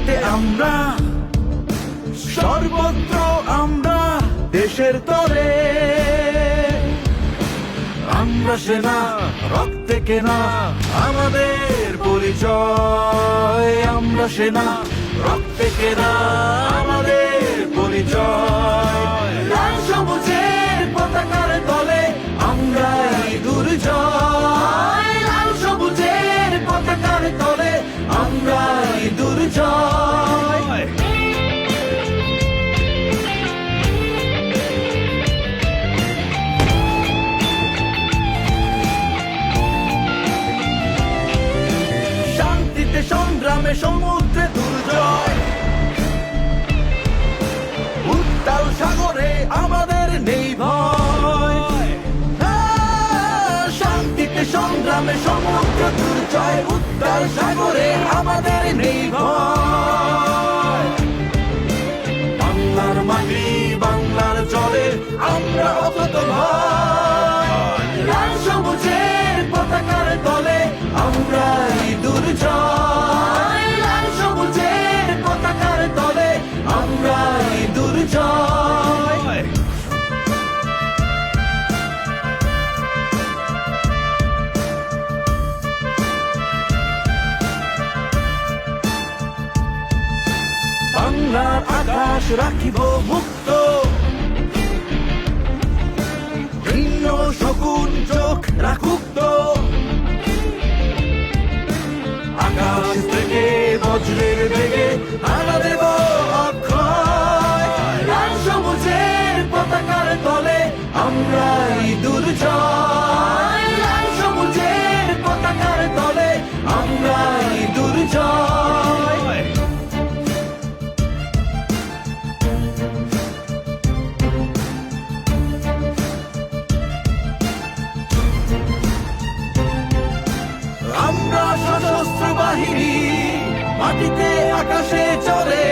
মাটিতে আমরা, সর্বত্র আমরা দেশের তরে। আমরা সেনা, রক্তে কেনা আমাদের পরিচয়। আমরা সেনা, রক্তে কেনা আমাদের পরিচয়। লাল সবুজের পতাকার তলে আমরাই দুর্জয়। লাল সবুজের পতাকার তলে আমরাই দুর্জয়। শান্তিতে সংগ্রামে সমুদ্রে দুর্জয়। উত্তাল সাগরে আমাদের নেই ভয়। শান্তিতে সংগ্রামে সমুদ্র দুর্জয়। উত্তাল সাগরে আমাদের নেই ভয়। বাংলার মাটি, বাংলার জলে আমরা অকুত ভয়। লাল সবুজের পতাকার তলে আমরাই দুর্জয়। লাল সবুজের পতাকার তলে আমরাই দুর্জয়। বাংলার আকাশ রাখিব মুক্ত, ভিন্ন শকুন চোখ রাখুক তো। আকাশ থেকে বজ্রের বেগে হানা দেব অক্ষয়। লাল সবুজের পতাকার তলে আমরাই দুর্জয়। লাল সবুজের পতাকার তলে আমরাই দুর্জয়। আমরা সশস্ত্র বাহিনী, মাটিতে আকাশে চলে।